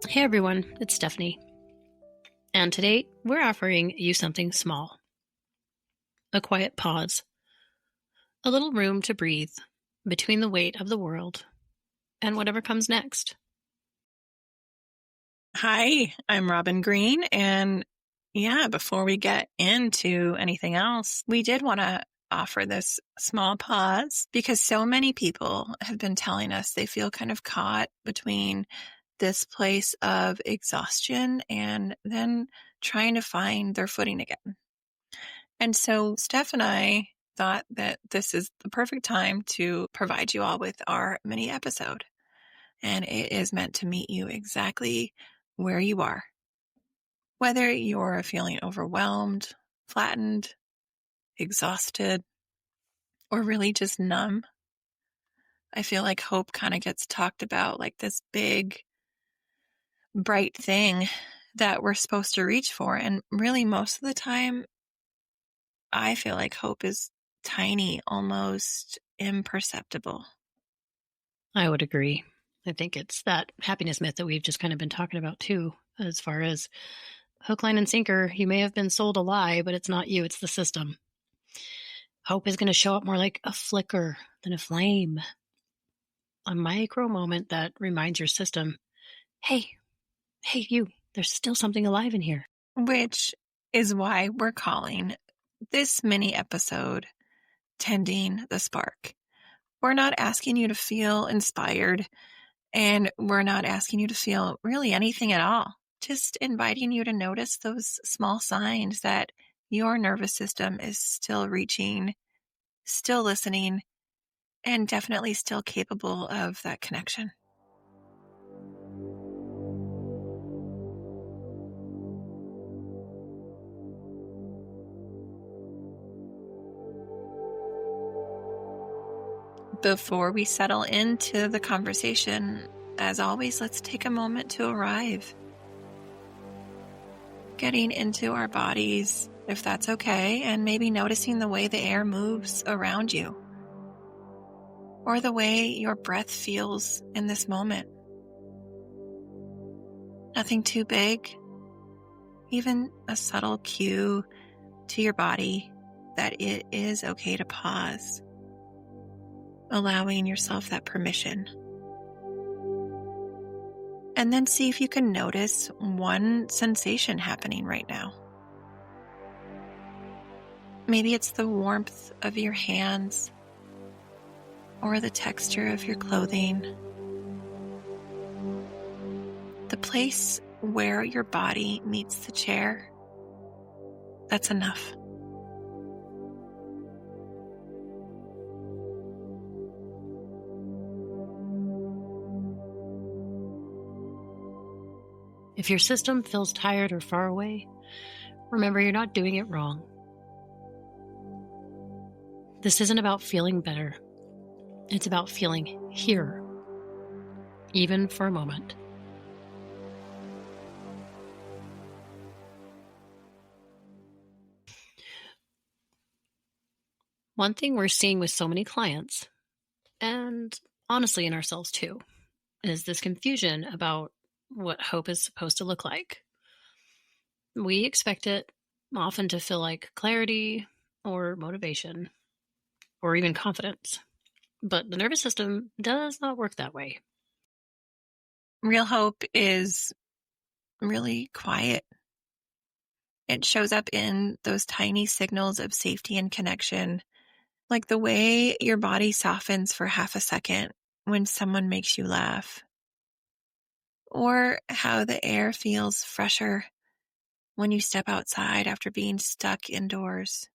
Hey everyone, it's Stephanie. And today we're offering you something small. A quiet pause. A little room to breathe between the weight of the world and whatever comes next. Hi, I'm Robin Green. And before we get into anything else, we did want to offer this small pause because so many people have been telling us they feel kind of caught between this place of exhaustion and then trying to find their footing again. And so Steph and I thought that this is the perfect time to provide you all with our mini episode. And it is meant to meet you exactly where you are. Whether you're feeling overwhelmed, flattened, exhausted, or really just numb, I feel like hope kind of gets talked about like this big, bright thing that we're supposed to reach for. And really, most of the time, I feel like hope is tiny, almost imperceptible. I would agree. I think it's that happiness myth that we've just kind of been talking about too, as far as hook, line, and sinker. You may have been sold a lie, but it's not you, it's the system. Hope is going to show up more like a flicker than a flame. A micro moment that reminds your system, hey, you, there's still something alive in here. Which is why we're calling this mini episode Tending the Spark. We're not asking you to feel inspired, and we're not asking you to feel really anything at all. Just inviting you to notice those small signs that your nervous system is still reaching, still listening, and definitely still capable of that connection. Before we settle into the conversation, as always, let's take a moment to arrive. Getting into our bodies, if that's okay, and maybe noticing the way the air moves around you, or the way your breath feels in this moment. Nothing too big, even a subtle cue to your body that it is okay to pause, allowing yourself that permission. And then see if you can notice one sensation happening right now. Maybe it's the warmth of your hands or the texture of your clothing. The place where your body meets the chair. That's enough. If your system feels tired or far away, remember you're not doing it wrong. This isn't about feeling better. It's about feeling here, even for a moment. One thing we're seeing with so many clients, and honestly in ourselves too, is this confusion about what hope is supposed to look like. We expect it often to feel like clarity or motivation or even confidence, but the nervous system does not work that way. Real hope is really quiet. It shows up in those tiny signals of safety and connection, like the way your body softens for half a second when someone makes you laugh, or how the air feels fresher when you step outside after being stuck indoors,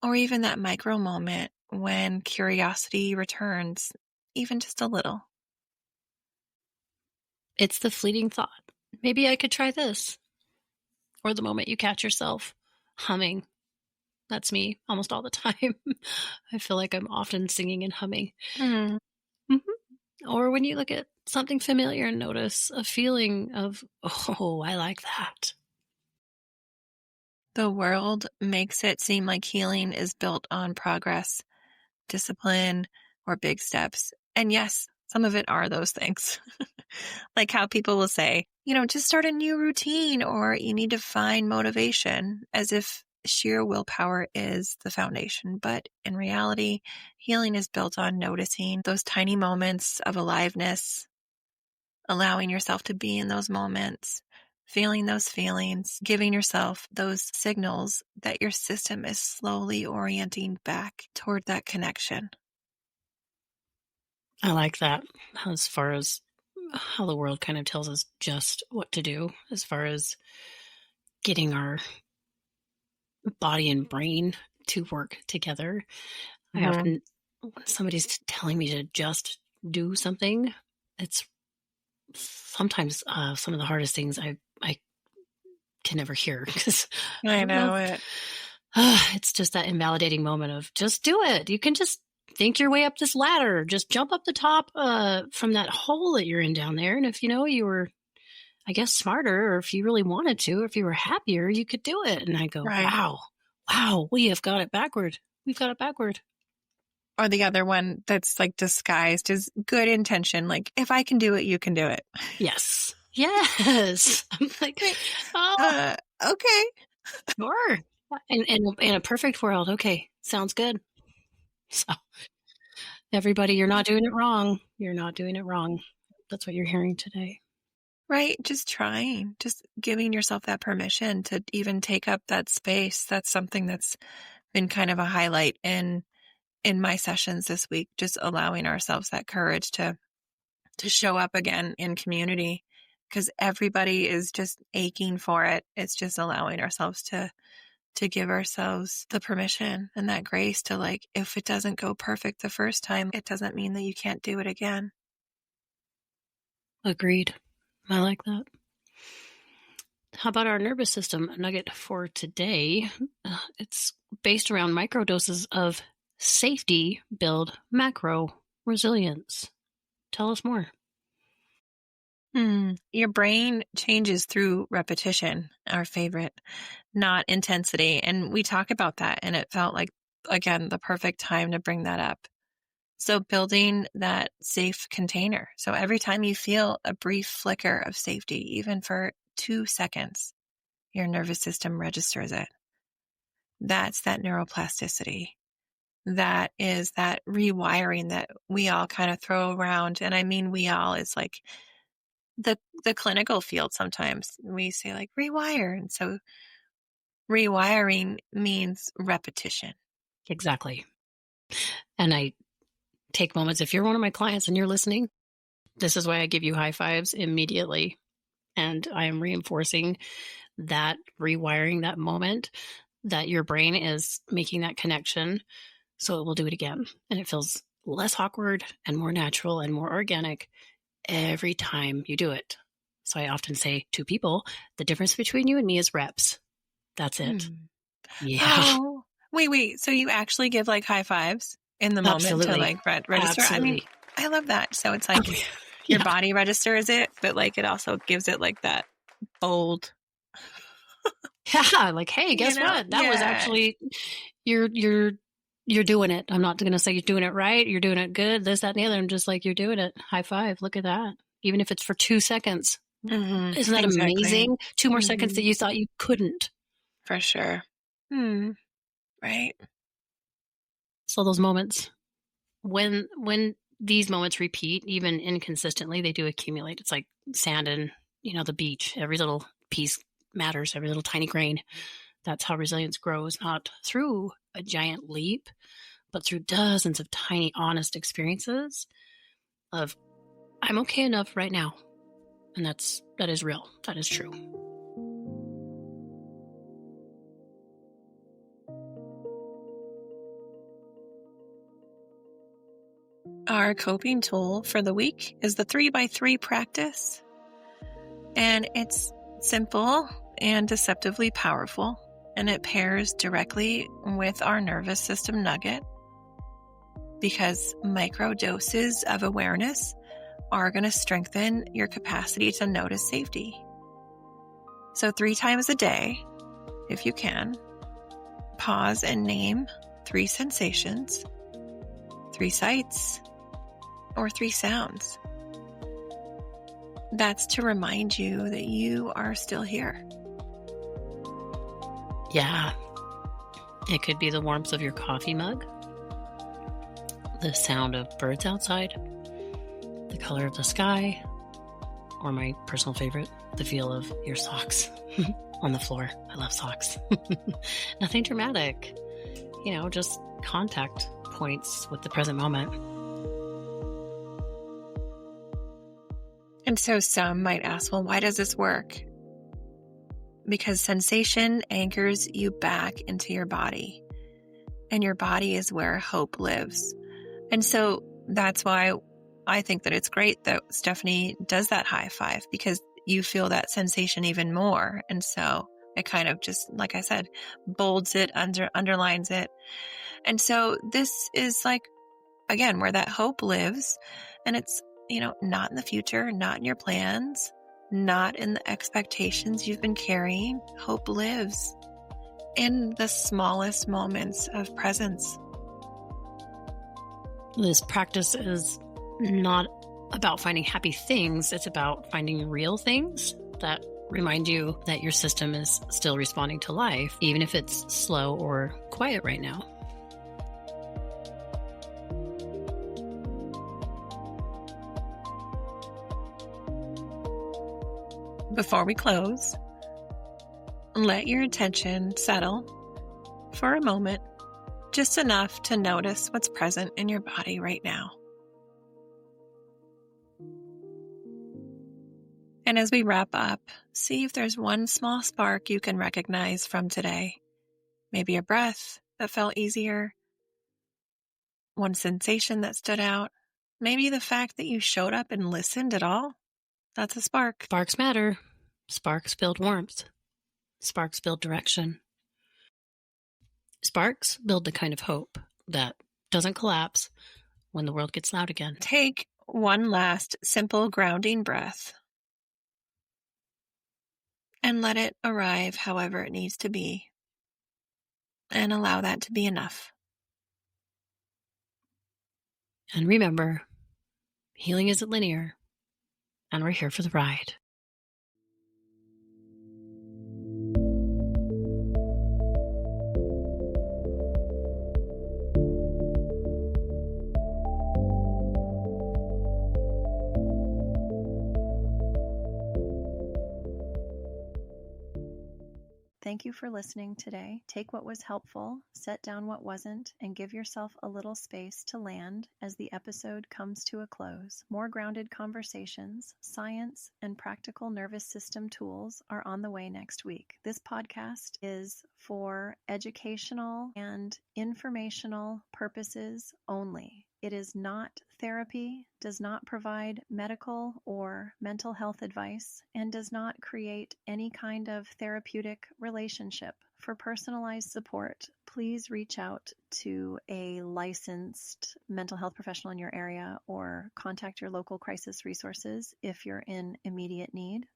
or even that micro moment when curiosity returns, even just a little. It's the fleeting thought, maybe I could try this, or the moment you catch yourself humming. That's me almost all the time. I feel like I'm often singing and humming. Mm. Or when you look at something familiar and notice a feeling of, oh, I like that. The world makes it seem like healing is built on progress, discipline, or big steps. And yes, some of it are those things. Like how people will say, just start a new routine or you need to find motivation, as if sheer willpower is the foundation. But in reality, healing is built on noticing those tiny moments of aliveness, allowing yourself to be in those moments, feeling those feelings, giving yourself those signals that your system is slowly orienting back toward that connection. I like that as far as how the world kind of tells us just what to do as far as getting our body and brain to work together. I Mm-hmm. often, when somebody's telling me to just do something, it's sometimes some of the hardest things I can never hear because I I don't know. know it. It's just that invalidating moment of just do it. You can just think your way up this ladder. Just jump up the top from that hole that you're in down there. And if you were, I guess, smarter, or if you really wanted to, or if you were happier, you could do it. And I go, Right. wow, we have got it backward. We've got it backward. Or the other one that's like disguised as good intention. Like, if I can do it, you can do it. Yes. Yes. I'm like, Right. oh, Okay. sure. In a perfect world, okay, sounds good. So everybody, you're not doing it wrong. You're not doing it wrong. That's what you're hearing today. Right. Just trying, just giving yourself that permission to even take up that space. That's something that's been kind of a highlight in my sessions this week, just allowing ourselves that courage to show up again in community, because everybody is just aching for it. It's just allowing ourselves to give ourselves the permission and that grace to, like, if it doesn't go perfect the first time, it doesn't mean that you can't do it again. Agreed. I like that. How about our nervous system nugget for today? It's based around microdoses of safety build macro resilience. Tell us more. Your brain changes through repetition, our favorite, not intensity. And we talk about that, and it felt like, again, the perfect time to bring that up. So building that safe container. So every time you feel a brief flicker of safety, even for 2 seconds, your nervous system registers it. That's that neuroplasticity. That is that rewiring that we all kind of throw around. And I mean, we all is like the clinical field. Sometimes we say like rewire. And so rewiring means repetition. Exactly. And I take moments. If you're one of my clients and you're listening, this is why I give you high fives immediately. And I am reinforcing that rewiring, that moment that your brain is making that connection. So it will do it again. And it feels less awkward and more natural and more organic every time you do it. So I often say to people, the difference between you and me is reps. That's it. Yeah, Oh, wait. So you actually give like high fives in the moment to absolutely. like register? I mean, Absolutely. I love that. So it's like your Yeah. body registers it, but like it also gives it like that bold, Yeah. Like, hey, guess what? That was Yeah. actually you're doing it. I'm not going to say you're doing it right. You're doing it good. This, that, and the other. I'm just like, you're doing it. High five. Look at that. Even if it's for 2 seconds. Isn't that Exactly. amazing? 2 more seconds that you thought you couldn't. For sure. Right. So those moments, when these moments repeat, even inconsistently, they do accumulate. It's like sand in, the beach. Every little piece matters, every little tiny grain. That's how resilience grows, not through a giant leap, but through dozens of tiny, honest experiences of, I'm okay enough right now. And that is real. That is true. Our coping tool for the week is the 3x3 practice. And it's simple and deceptively powerful. And it pairs directly with our nervous system nugget, because micro doses of awareness are going to strengthen your capacity to notice safety. So 3 times a day, if you can, pause and name 3 sensations, 3 sights, or 3 sounds. That's to remind you that you are still here. Yeah. It could be the warmth of your coffee mug, the sound of birds outside, the color of the sky, or my personal favorite, the feel of your socks on the floor. I love socks. Nothing dramatic, just contact points with the present moment. And so some might ask, well, why does this work? Because sensation anchors you back into your body, and your body is where hope lives. And so that's why I think that it's great that Stephanie does that high five, because you feel that sensation even more. And so it kind of just, like I said, bolds it, underlines it. And so this is like, again, where that hope lives. And it's, not in the future, not in your plans, not in the expectations you've been carrying. Hope lives in the smallest moments of presence. This practice is not about finding happy things. It's about finding real things that remind you that your system is still responding to life, even if it's slow or quiet right now. Before we close, let your attention settle for a moment, just enough to notice what's present in your body right now. And as we wrap up, see if there's one small spark you can recognize from today. Maybe a breath that felt easier, one sensation that stood out, maybe the fact that you showed up and listened at all. That's a spark. Sparks matter. Sparks build warmth. Sparks build direction. Sparks build the kind of hope that doesn't collapse when the world gets loud again. Take one last simple grounding breath and let it arrive however it needs to be, and allow that to be enough. And remember, healing isn't linear, and we're here for the ride. Thank you for listening today. Take what was helpful, set down what wasn't, and give yourself a little space to land as the episode comes to a close. More grounded conversations, science, and practical nervous system tools are on the way next week. This podcast is for educational and informational purposes only. It is not therapy, does not provide medical or mental health advice, and does not create any kind of therapeutic relationship. For personalized support, please reach out to a licensed mental health professional in your area or contact your local crisis resources if you're in immediate need.